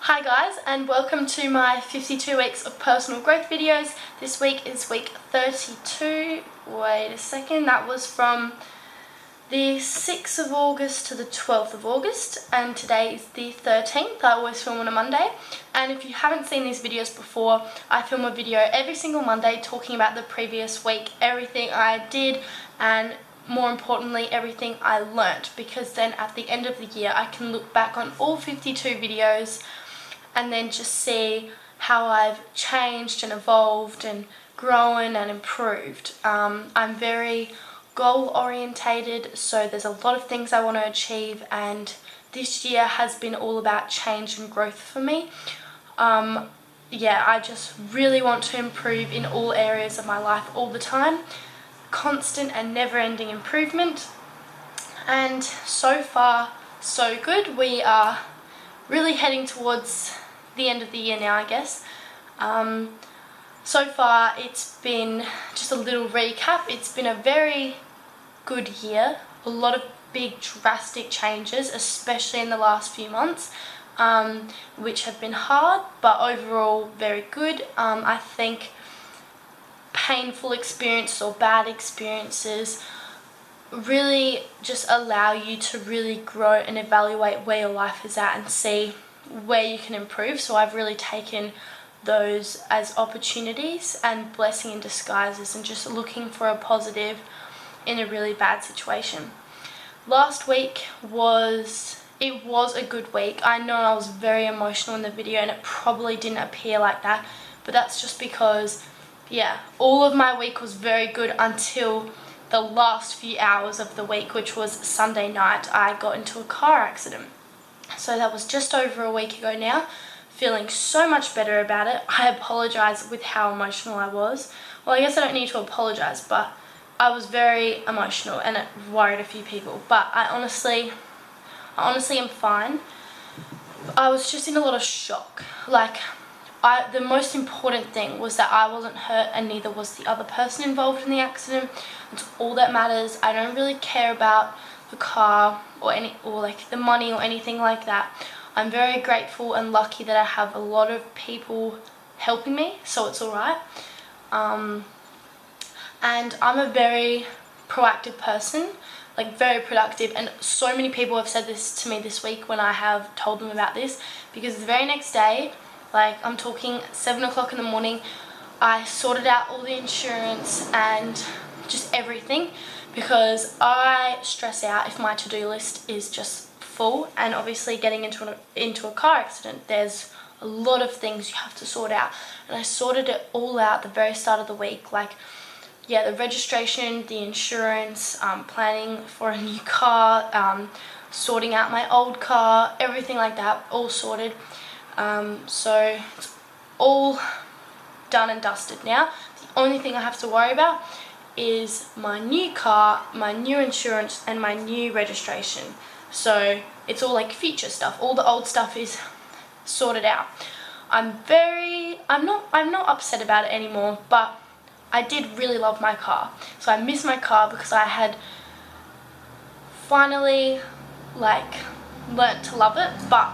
Hi guys, and welcome to my 52 weeks of personal growth videos. This week is week 32. Wait a second, that was from the 6th of August to the 12th of August, and today is the 13th. I always film on a Monday, and if you haven't seen these videos before, I film a video every single Monday talking about the previous week, everything I did, and more importantly everything I learnt, because then at the end of the year I can look back on all 52 videos and then just see how I've changed and evolved and grown and improved. I'm very goal orientated, so there's a lot of things I want to achieve, and this year has been all about change and growth for me. I just really want to improve in all areas of my life all the time. Constant and never-ending improvement, and so far so good. We are really heading towards the end of the year now, I guess. So far it's been, just a little recap, it's been a very good year. A lot of big drastic changes, especially in the last few months, which have been hard, but overall very good. I think painful experiences or bad experiences really just allow you to really grow and evaluate where your life is at and see where you can improve. So I've really taken those as opportunities and blessing in disguises, and just looking for a positive in a really bad situation. Last week was a good week. I know I was very emotional in the video and it probably didn't appear like that, but that's just because all of my week was very good until the last few hours of the week, which was Sunday night. I got into a car accident. So that was just over a week ago now. Feeling so much better about it. I apologise with how emotional I was. Well, I guess I don't need to apologise, but I was very emotional and it worried a few people. But I honestly am fine. I was just in a lot of shock. The most important thing was that I wasn't hurt and neither was the other person involved in the accident. It's all that matters. I don't really care about the car or the money or anything like that. I'm very grateful and lucky that I have a lot of people helping me, so it's alright. And I'm a very proactive person, very productive, and so many people have said this to me this week when I have told them about this, because the very next day, I'm talking 7 o'clock in the morning, I sorted out all the insurance and just everything, because I stress out if my to-do list is just full. And obviously getting into a car accident, there's a lot of things you have to sort out, and I sorted it all out the very start of the week. The registration, the insurance, planning for a new car, sorting out my old car, everything like that, all sorted. So it's all done and dusted now. The only thing I have to worry about is my new car, my new insurance, and my new registration. So it's all future stuff. All the old stuff is sorted out. I'm not upset about it anymore, but I did really love my car. So I miss my car because I had finally learnt to love it, but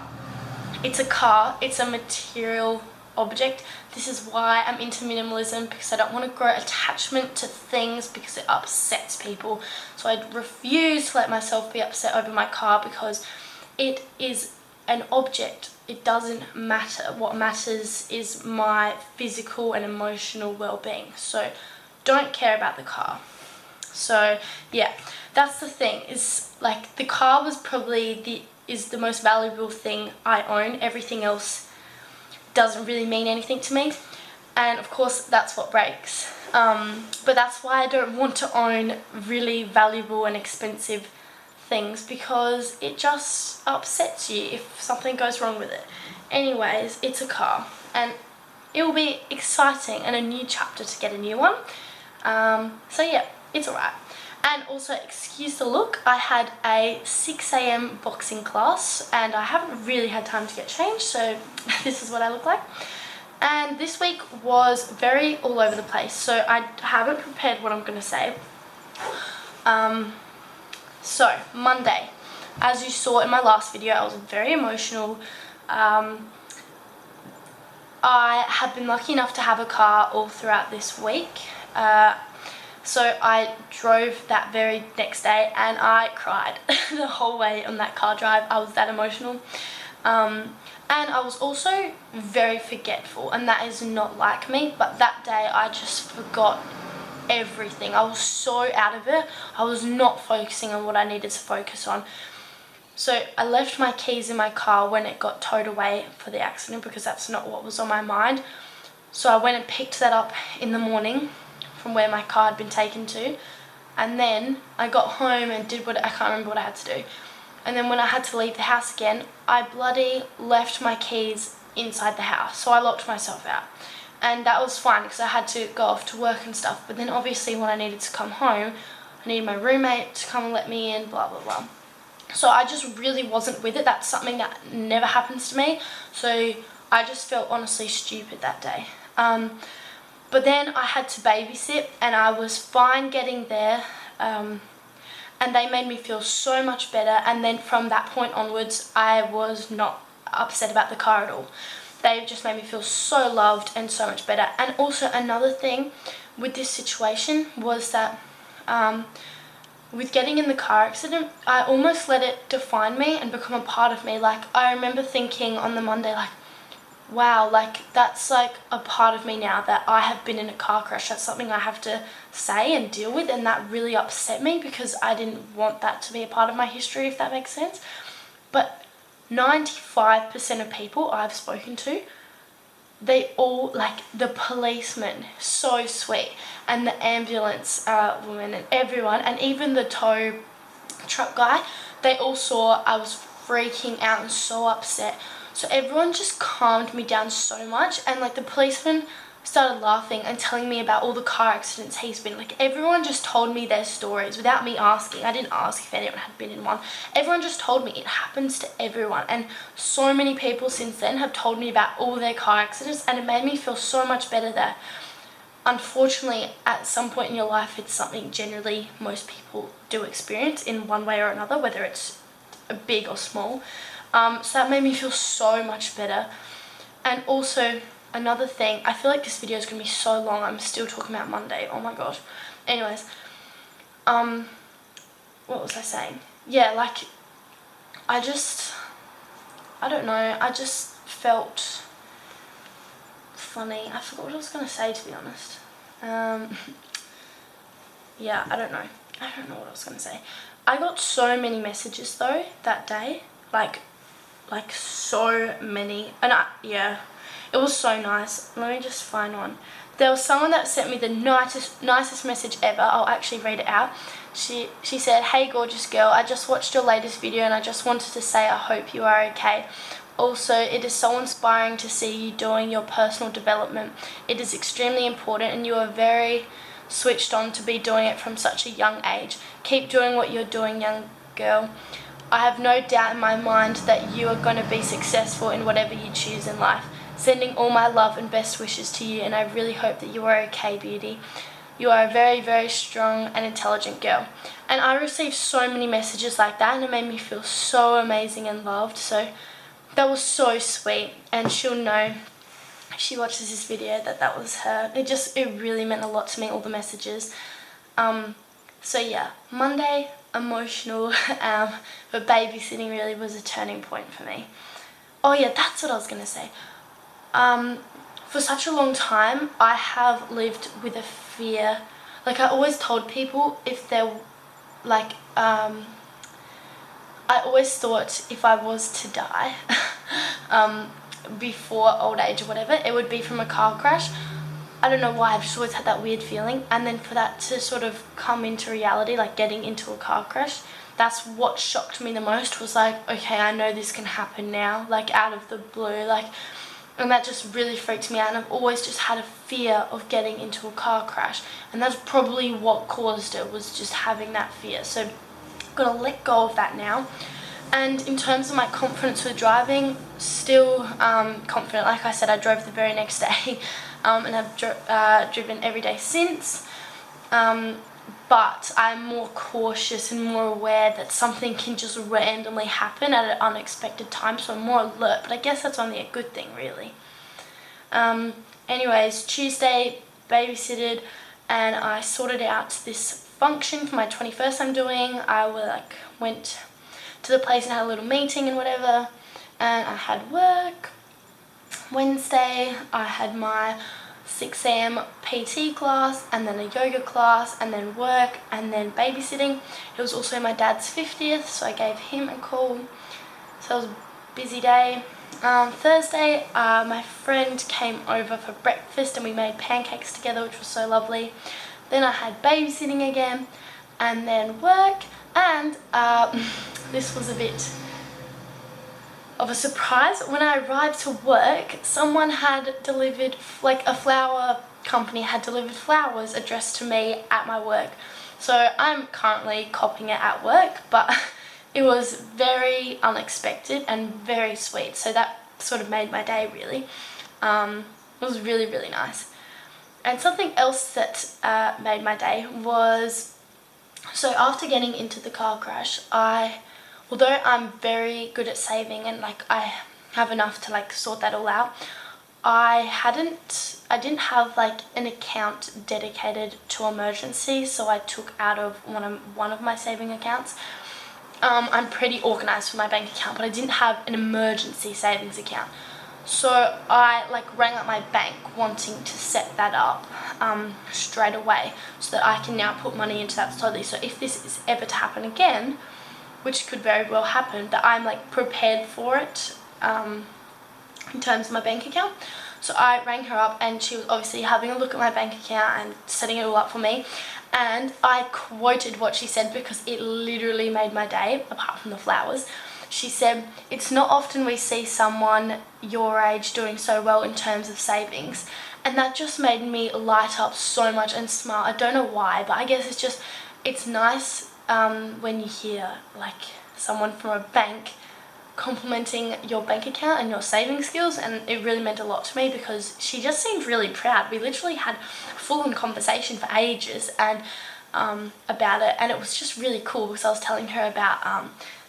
it's a car, it's a material object. This is why I'm into minimalism, because I don't want to grow attachment to things because it upsets people. So I refuse to let myself be upset over my car, because it is an object. It doesn't matter. What matters is my physical and emotional well-being. So don't care about the car. So yeah, that's the thing, is the car was probably the most valuable thing I own. Everything else doesn't really mean anything to me, and of course that's what breaks. But that's why I don't want to own really valuable and expensive things, because it just upsets you if something goes wrong with it. Anyways, it's a car, and it will be exciting and a new chapter to get a new one. So yeah, it's alright. And also, excuse the look, I had a 6 AM boxing class and I haven't really had time to get changed, so this is what I look like. And this week was very all over the place, so I haven't prepared what I'm going to say. So, Monday. As you saw in my last video, I was very emotional. I have been lucky enough to have a car all throughout this week. So I drove that very next day and I cried the whole way on that car drive. I was that emotional. And I was also very forgetful, and that is not like me, but that day I just forgot everything. I was so out of it. I was not focusing on what I needed to focus on. So I left my keys in my car when it got towed away for the accident, because that's not what was on my mind. So I went and picked that up in the morning from where my car had been taken to, and then I got home and did what I can't remember what I had to do. And then when I had to leave the house again, I bloody left my keys inside the house. So I locked myself out. And that was fine because I had to go off to work and stuff. But then obviously when I needed to come home, I needed my roommate to come and let me in, blah, blah, blah. So I just really wasn't with it. That's something that never happens to me. So I just felt honestly stupid that day. But then I had to babysit and I was fine getting there. And they made me feel so much better, and then from that point onwards I was not upset about the car at all. They just made me feel so loved and so much better. And also another thing with this situation was that with getting in the car accident, I almost let it define me and become a part of me. Like, I remember thinking on the Monday, like, wow, like that's like a part of me now, that I have been in a car crash. That's something I have to say and deal with, and that really upset me because I didn't want that to be a part of my history, if that makes sense. But 95% of people I've spoken to, they all, like the policeman, so sweet, and the ambulance woman and everyone, and even the tow truck guy, they all saw I was freaking out and so upset. So everyone just calmed me down so much, and like the policeman started laughing and telling me about all the car accidents he's been. Like, everyone just told me their stories without me asking. I didn't ask if anyone had been in one. Everyone just told me. It happens to everyone, and so many people since then have told me about all their car accidents, and it made me feel so much better that unfortunately at some point in your life it's something generally most people do experience in one way or another, whether it's big or small. So that made me feel so much better. And also another thing, I feel like this video is going to be so long. I'm still talking about Monday. Oh my gosh. Anyways, what was I saying? Yeah, like, I don't know, I just felt funny. I forgot what I was going to say, to be honest. Yeah, I don't know what I was going to say. I got so many messages though that day, like so many, and yeah, it was so nice. Let me just find one. There was someone that sent me the nicest message ever. I'll actually read it out. She said, "Hey gorgeous girl, I just watched your latest video and I just wanted to say I hope you are okay. Also, it is so inspiring to see you doing your personal development. It is extremely important and you are very switched on to be doing it from such a young age. Keep doing what you're doing, young girl. I have no doubt in my mind that you are going to be successful in whatever you choose in life. Sending all my love and best wishes to you, and I really hope that you are okay, beauty. You are a very, very strong and intelligent girl." And I received so many messages like that, and it made me feel so amazing and loved. So that was so sweet, and she'll know if she watches this video that was her. It really meant a lot to me, all the messages. So yeah, Monday, emotional, but babysitting really was a turning point for me. Oh yeah, that's what I was going to say. For such a long time, I have lived with a fear. Like, I always told people if they're, like, I always thought if I was to die before old age or whatever, it would be from a car crash. I don't know why, I've just always had that weird feeling. And then for that to sort of come into reality, like getting into a car crash, that's what shocked me the most. Was like, okay, I know this can happen now, like out of the blue, like, and that just really freaked me out. And I've always just had a fear of getting into a car crash, and that's probably what caused it, was just having that fear. So I've got to let go of that now. And in terms of my confidence with driving, still confident. Like I said, I drove the very next day, and I've driven every day since. But I'm more cautious and more aware that something can just randomly happen at an unexpected time, so I'm more alert. But I guess that's only a good thing, really. Anyways, Tuesday babysitted, and I sorted out this function for my 21st I'm doing. I went to the place and had a little meeting and whatever, and I had work. Wednesday I had my 6 a.m. PT class, and then a yoga class, and then work, and then babysitting. It was also my dad's 50th, so I gave him a call. So it was a busy day. Thursday, my friend came over for breakfast and we made pancakes together, which was so lovely. Then I had babysitting again, and then work, and this was a bit of a surprise. When I arrived to work, someone had delivered, like a flower company had delivered flowers addressed to me at my work. So I'm currently copying it at work, but it was very unexpected and very sweet, so that sort of made my day really. It was really, really nice. And something else that made my day was, so after getting into the car crash, although I'm very good at saving and like I have enough to like sort that all out, I didn't have like an account dedicated to emergencies, so I took out of one of my saving accounts. I'm pretty organised for my bank account, but I didn't have an emergency savings account. So I rang up my bank wanting to set that up straight away, so that I can now put money into that slowly. So if this is ever to happen again, which could very well happen, that I'm prepared for it in terms of my bank account. So I rang her up, and she was obviously having a look at my bank account and setting it all up for me. And I quoted what she said because it literally made my day, apart from the flowers. She said, "It's not often we see someone your age doing so well in terms of savings." And that just made me light up so much and smile. I don't know why, but I guess it's nice when you hear someone from a bank complimenting your bank account and your saving skills, and it really meant a lot to me because she just seemed really proud. We literally had a full-on conversation for ages and about it, and it was just really cool because I was telling her about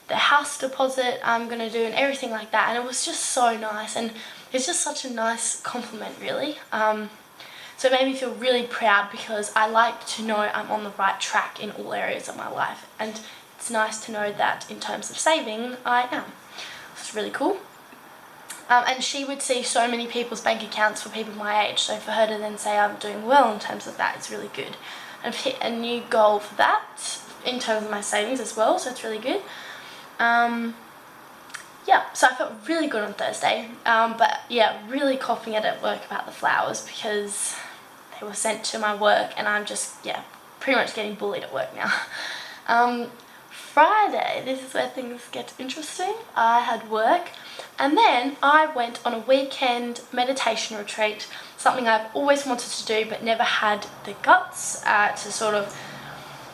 the house deposit I'm going to do and everything like that, and it was just so nice, and it's just such a nice compliment really. So it made me feel really proud because I like to know I'm on the right track in all areas of my life, and it's nice to know that in terms of saving I am. It's really cool. And she would see so many people's bank accounts for people my age, so for her to then say I'm doing well in terms of that, it's really good. I've hit a new goal for that in terms of my savings as well, so it's really good. Yeah, so I felt really good on Thursday, but yeah, really coughing it at work about the flowers because they were sent to my work, and I'm just, yeah, pretty much getting bullied at work now. Friday, this is where things get interesting. I had work, and then I went on a weekend meditation retreat, something I've always wanted to do but never had the guts to sort of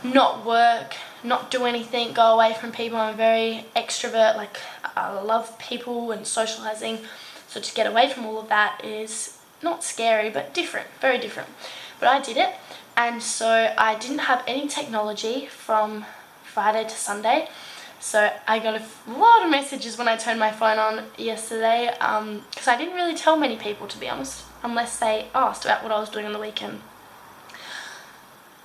not work, not do anything, go away from people. I'm a very extrovert, I love people and socializing, so to get away from all of that is not scary but different, very different. But I did it, and so I didn't have any technology from Friday to Sunday, so I got a lot of messages when I turned my phone on yesterday, because I didn't really tell many people, to be honest, unless they asked about what I was doing on the weekend.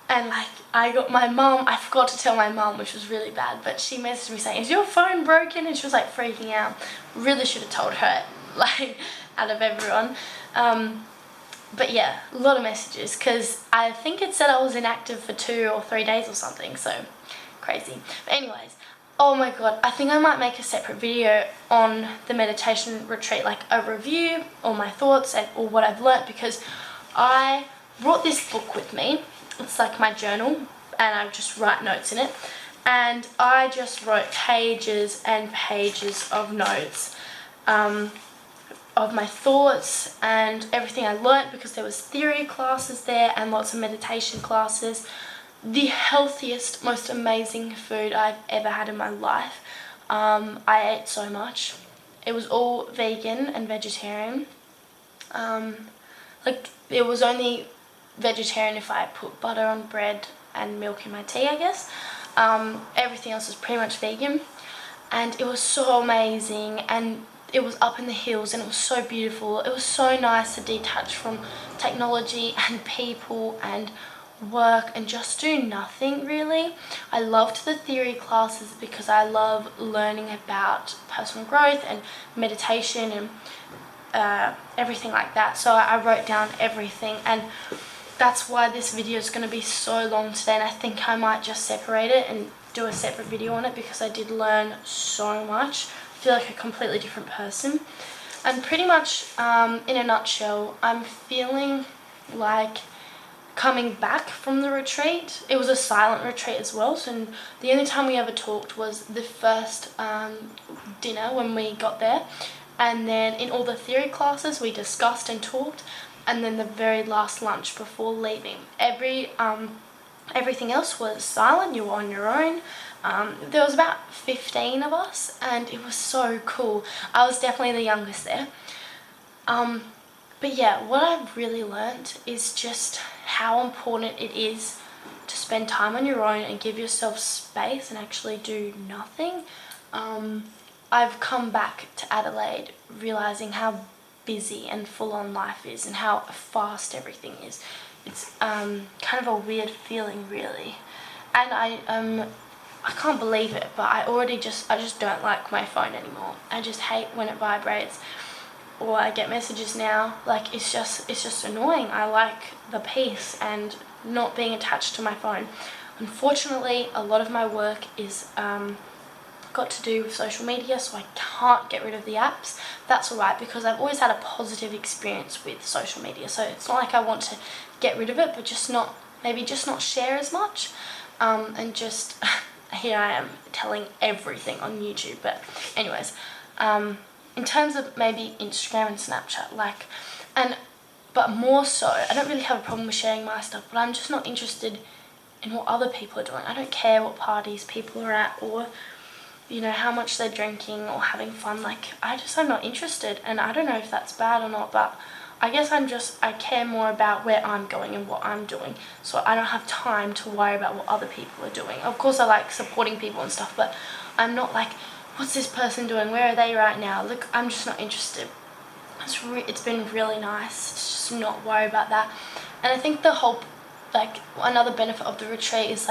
And I got my mum, I forgot to tell my mum, which was really bad, but she messaged me saying, "Is your phone broken?" And she was freaking out. Really should have told her, out of everyone. But yeah, a lot of messages, because I think it said I was inactive for 2 or 3 days or something, so crazy. But anyways, oh my god, I think I might make a separate video on the meditation retreat, a review, all my thoughts or what I've learnt, because I brought this book with me. It's my journal, and I just write notes in it, and I just wrote pages and pages of notes of my thoughts and everything I learnt, because there was theory classes there and lots of meditation classes. The healthiest, most amazing food I've ever had in my life. I ate so much. It was all vegan and vegetarian. It was only vegetarian if I put butter on bread and milk in my tea, I guess. Everything else was pretty much vegan, and it was so amazing, and it was up in the hills and it was so beautiful. It was so nice to detach from technology and people and work and just do nothing really. I loved the theory classes because I love learning about personal growth and meditation and everything like that. So I wrote down everything, and that's why this video is going to be so long today, and I think I might just separate it and do a separate video on it because I did learn so much. I feel like a completely different person. And pretty much in a nutshell, I'm feeling like coming back from the retreat. It was a silent retreat as well, so the only time we ever talked was the first dinner when we got there, and then in all the theory classes we discussed and talked, and then the very last lunch before leaving. Everything else was silent. You were on your own. There was about 15 of us, and it was so cool. I was definitely the youngest there. But yeah, what I've really learnt is just how important it is to spend time on your own and give yourself space and actually do nothing. I've come back to Adelaide realising how busy and full on life is and how fast everything is. It's kind of a weird feeling really, and I can't believe it, but I just don't like my phone anymore. I just hate when it vibrates or I get messages now. Like it's just annoying. I like the peace and not being attached to my phone. Unfortunately, a lot of my work is got to do with social media, so I can't get rid of the apps. That's alright because I've always had a positive experience with social media, so it's not like I want to get rid of it, but maybe just not share as much, and just here I am telling everything on YouTube. But anyways, in terms of maybe Instagram and Snapchat, but more so, I don't really have a problem with sharing my stuff, but I'm just not interested in what other people are doing. I don't care what parties people are at, or you know, how much they're drinking or having fun. Like, I'm not interested, and I don't know if that's bad or not, but I guess I care more about where I'm going and what I'm doing, so I don't have time to worry about what other people are doing. Of course I like supporting people and stuff, but I'm not like, what's this person doing, where are they right now? Look, I'm just not interested. It's been really nice to just not worry about that. And I think another benefit of the retreat is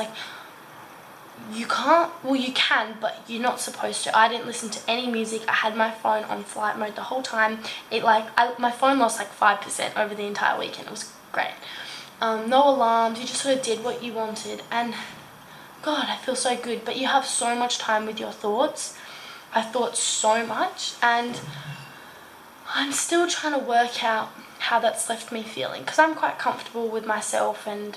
you can, but you're not supposed to. I didn't listen to any music. I had my phone on flight mode the whole time. My phone lost 5% over the entire weekend. It was great. No alarms. You just sort of did what you wanted, and God, I feel so good. But you have so much time with your thoughts. I thought so much, and I'm still trying to work out how that's left me feeling, because I'm quite comfortable with myself and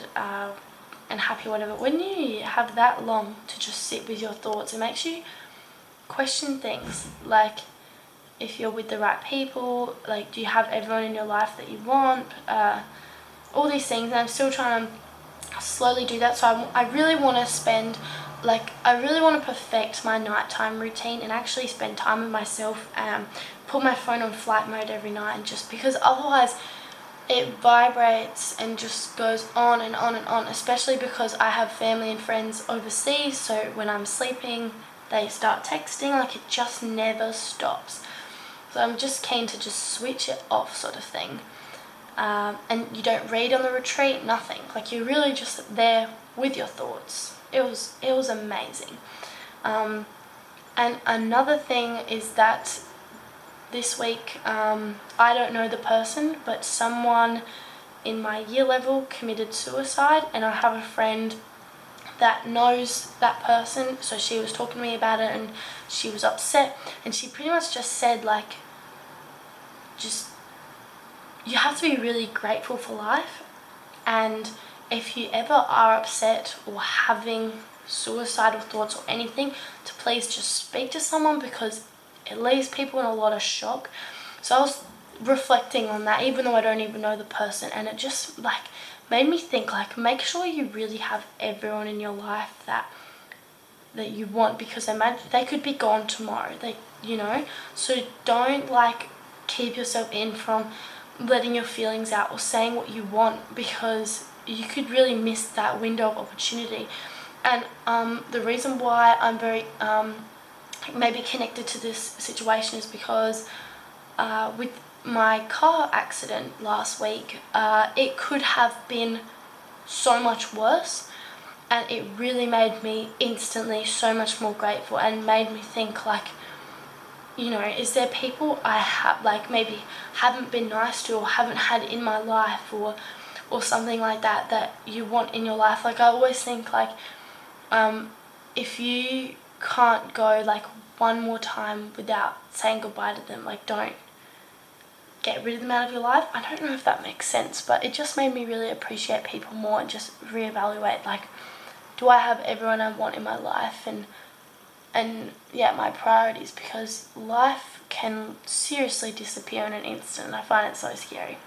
happy, whatever. When you have that long to just sit with your thoughts, it makes you question things, like if you're with the right people, like do you have everyone in your life that you want, all these things. And I'm still trying to slowly do that. So I really want to I really want to perfect my nighttime routine and actually spend time with myself, put my phone on flight mode every night, and just because otherwise it vibrates and just goes on and on and on, especially because I have family and friends overseas, so when I'm sleeping they start texting, like it just never stops. So I'm just keen to just switch it off, sort of thing. And you don't read on the retreat, nothing. Like you're really just there with your thoughts. It was amazing. And another thing is that this week, I don't know the person, but someone in my year level committed suicide, and I have a friend that knows that person, so she was talking to me about it and she was upset, and she pretty much just said you have to be really grateful for life, and if you ever are upset or having suicidal thoughts or anything, to please just speak to someone, because it leaves people in a lot of shock. So I was reflecting on that, even though I don't even know the person, and it just made me think, make sure you really have everyone in your life that you want, because they could be gone tomorrow, so don't keep yourself in from letting your feelings out or saying what you want, because you could really miss that window of opportunity. And the reason why I'm very maybe connected to this situation is because with my car accident last week, it could have been so much worse, and it really made me instantly so much more grateful and made me think, like, you know, is there people I have, like, maybe haven't been nice to or haven't had in my life, or something like that, that you want in your life? Like, I always think, like, if you can't go like one more time without saying goodbye to them, like, don't get rid of them out of your life. I don't know if that makes sense, but it just made me really appreciate people more and just reevaluate, like, do I have everyone I want in my life, and yeah, my priorities, because life can seriously disappear in an instant, and I find it so scary.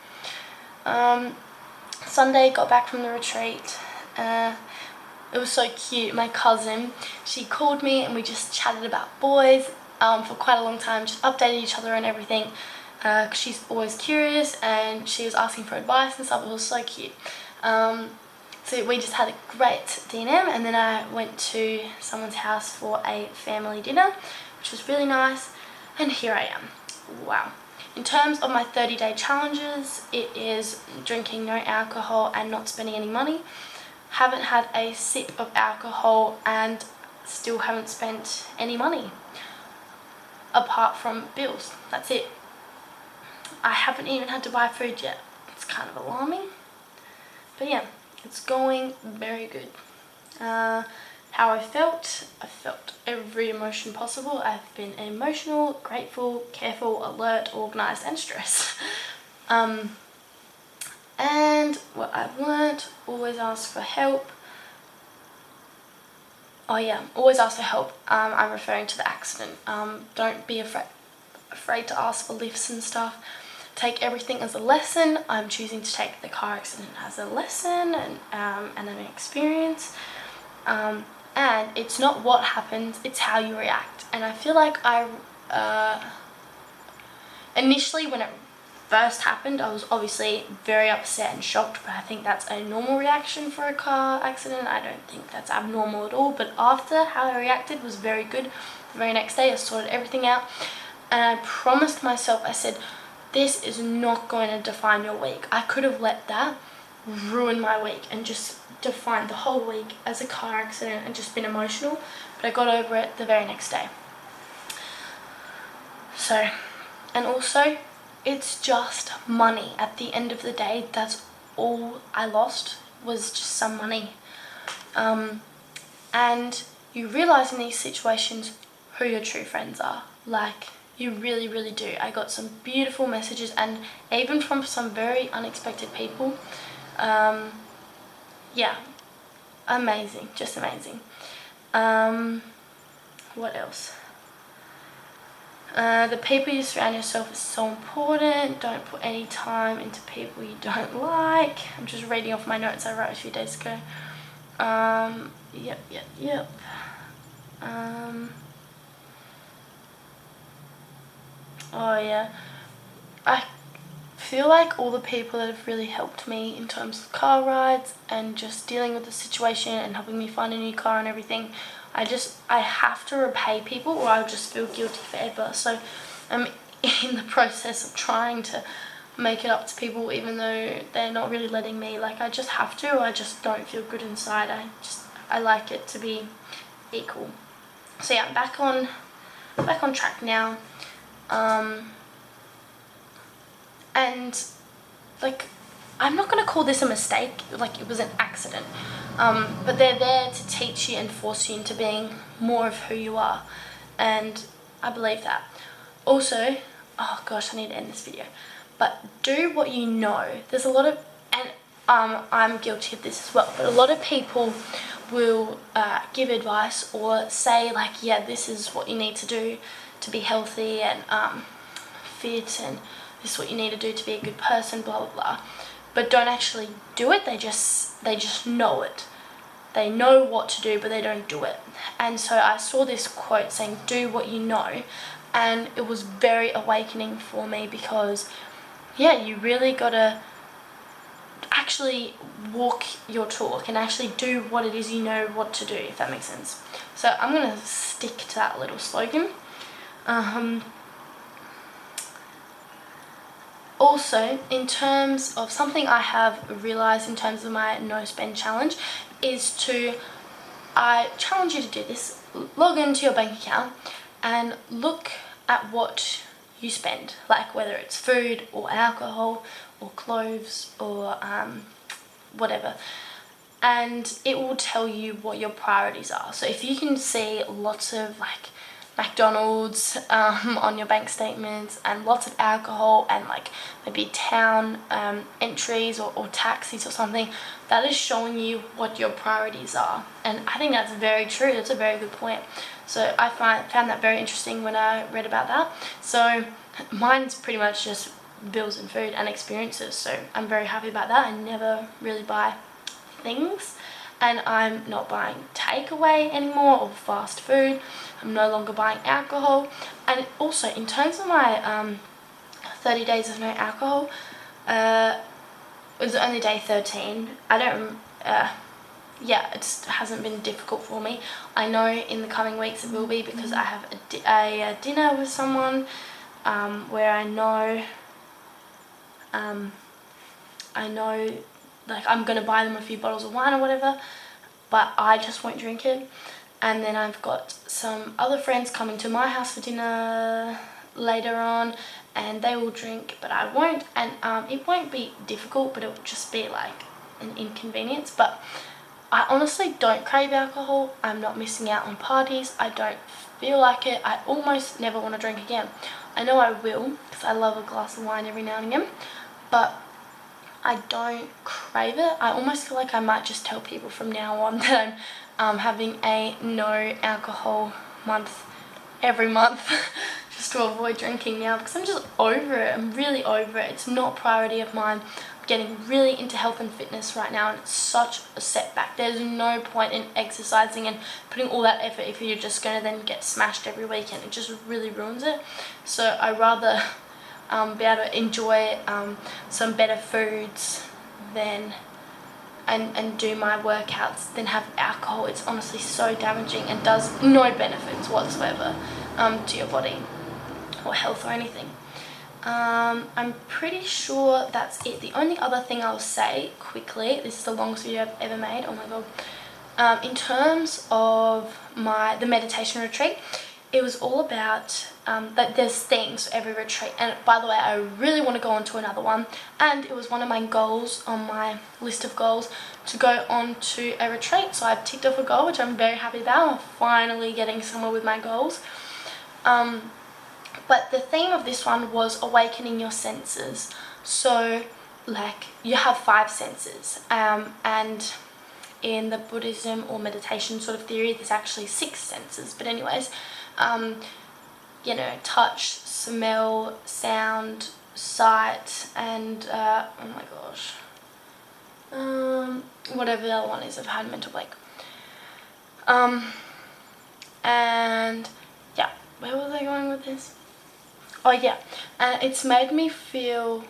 Sunday, got back from the retreat. It was so cute. My cousin, she called me and we just chatted about boys for quite a long time, just updated each other and everything, because she's always curious and she was asking for advice and stuff. It was so cute. So we just had a great D&M, and then I went to someone's house for a family dinner, which was really nice, and here I am. Wow. In terms of my 30-day challenges, it is drinking no alcohol and not spending any money. Haven't had a sip of alcohol and still haven't spent any money apart from bills. That's it. I haven't even had to buy food yet. It's kind of alarming, but yeah, it's going very good. How I felt every emotion possible. I've been emotional, grateful, careful, alert, organised and stressed. And what I've learnt, always ask for help. Oh yeah, always ask for help. I'm referring to the accident. Don't be afraid to ask for lifts and stuff. Take everything as a lesson. I'm choosing to take the car accident as a lesson and an experience. And it's not what happens, it's how you react. And I feel like initially when it first happened, I was obviously very upset and shocked, but I think that's a normal reaction for a car accident. I don't think that's abnormal at all, but after, how I reacted was very good. The very next day I sorted everything out, and I promised myself, I said, this is not going to define your week. I could have let that ruin my week and just defined the whole week as a car accident and just been emotional, but I got over it the very next day. So, and also, it's just money. At the end of the day, that's all I lost, was just some money. And you realise in these situations who your true friends are. Like, you really, really do. I got some beautiful messages, and even from some very unexpected people. Yeah, amazing, just amazing. What else? The people you surround yourself is so important. Don't put any time into people you don't like. I'm just reading off my notes I wrote a few days ago. Yep. Oh yeah, I feel like all the people that have really helped me in terms of car rides and just dealing with the situation and helping me find a new car and everything, I have to repay people or I'll just feel guilty forever. So I'm in the process of trying to make it up to people, even though they're not really letting me. Like, I just have to, or I just don't feel good inside. I like it to be equal. So yeah, I'm back on track now. And like, I'm not going to call this a mistake, like it was an accident, but they're there to teach you and force you into being more of who you are, and I believe that. Also, oh gosh, I need to end this video, but do what you know. There's a lot of, and I'm guilty of this as well, but a lot of people will give advice or say, like, yeah, this is what you need to do to be healthy and fit, and this is what you need to do to be a good person, blah blah blah, but don't actually do it. They just know it. They know what to do, but they don't do it. And so I saw this quote saying, do what you know, and it was very awakening for me, because yeah, you really gotta actually walk your talk and actually do what it is you know what to do, if that makes sense. So I'm gonna stick to that little slogan. Also, in terms of something I have realised in terms of my no spend challenge is I challenge you to do this, log into your bank account and look at what you spend, like whether it's food or alcohol or clothes or whatever, and it will tell you what your priorities are. So if you can see lots of like McDonald's on your bank statements and lots of alcohol and like maybe town entries or taxis or something, that is showing you what your priorities are. And I think that's very true. That's a very good point. So I found that very interesting when I read about that. So mine's pretty much just bills and food and experiences, so I'm very happy about that. I never really buy things, and I'm not buying takeaway anymore or fast food. I'm no longer buying alcohol. And also in terms of my 30 days of no alcohol, it was only day 13. Yeah, it just hasn't been difficult for me. I know in the coming weeks it will be, because I have a dinner with someone where I know like I'm gonna buy them a few bottles of wine or whatever, but I just won't drink it. And then I've got some other friends coming to my house for dinner later on, and they will drink but I won't, and it won't be difficult, but it will just be like an inconvenience. But I honestly don't crave alcohol. I'm not missing out on parties. I don't feel like it. I almost never want to drink again. I know I will, because I love a glass of wine every now and again, but I don't crave it. I almost feel like I might just tell people from now on that I'm having a no alcohol month every month just to avoid drinking now, because I'm just over it. I'm really over it. It's not a priority of mine. I'm getting really into health and fitness right now, and it's such a setback. There's no point in exercising and putting all that effort if you're just going to then get smashed every weekend. It just really ruins it. So I rather be able to enjoy some better foods than and do my workouts than have alcohol. It's honestly so damaging and does no benefits whatsoever to your body or health or anything. I'm pretty sure that's it. The only other thing I'll say quickly, this is the longest video I've ever made, oh my god, in terms of the meditation retreat, it was all about that there's themes for every retreat. And by the way, I really want to go on to another one, and it was one of my goals on my list of goals to go on to a retreat. So I've ticked off a goal, which I'm very happy about. I'm finally getting somewhere with my goals. But the theme of this one was awakening your senses. So like you have 5 senses, and in the Buddhism or meditation sort of theory there's actually 6 senses, but anyways, you know, touch, smell, sound, sight, and oh my gosh, whatever the other one is, I've had a mental blank. And yeah, where was I going with this? Oh yeah, and it's made me feel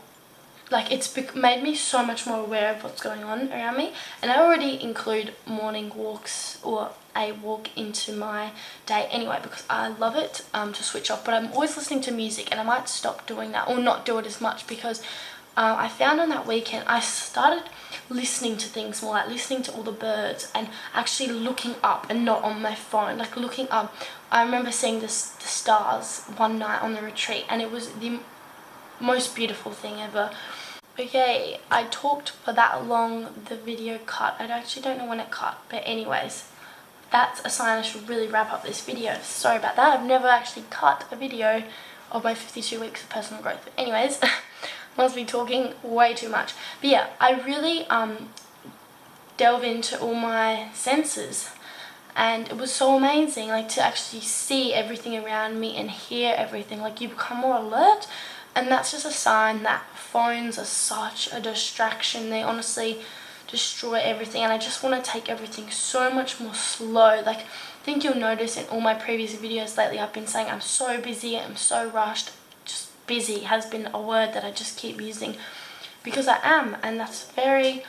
like it's made me so much more aware of what's going on around me. And I already include morning walks or a walk into my day anyway, because I love it to switch off. But I'm always listening to music, and I might stop doing that or not do it as much, because I found on that weekend I started listening to things more, like listening to all the birds and actually looking up and not on my phone, like looking up. I remember seeing the stars one night on the retreat, and it was the most beautiful thing ever. Okay, I talked for that long, the video cut. I actually don't know when it cut, but anyways, that's a sign I should really wrap up this video. Sorry about that. I've never actually cut a video of my 52 weeks of personal growth. But anyways, must be talking way too much. But yeah, I really delve into all my senses, and it was so amazing, like to actually see everything around me and hear everything. Like you become more alert, and that's just a sign that phones are such a distraction. They honestly destroy everything, and I just want to take everything so much more slow. Like I think you'll notice in all my previous videos lately I've been saying I'm so busy, I'm so rushed. Just busy has been a word that I just keep using, because I am, and that's very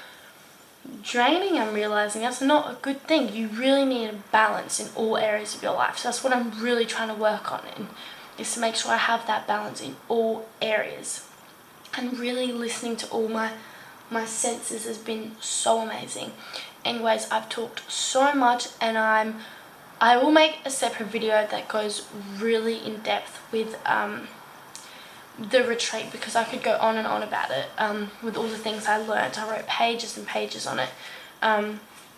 draining. I'm realizing that's not a good thing. You really need a balance in all areas of your life. So that's what I'm really trying to work on, is to make sure I have that balance in all areas. and really listening to all my senses has been so amazing. Anyways, I've talked so much, and I will make a separate video that goes really in depth with the retreat, because I could go on and on about it with all the things I learnt. I wrote pages and pages on it.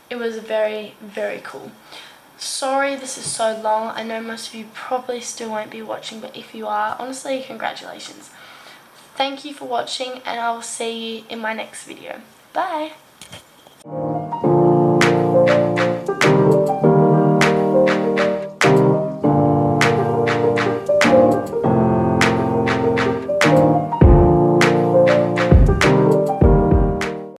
It was very, very cool. Sorry this is so long. I know most of you probably still won't be watching, but if you are, honestly, congratulations. Thank you for watching, and I will see you in my next video. Bye!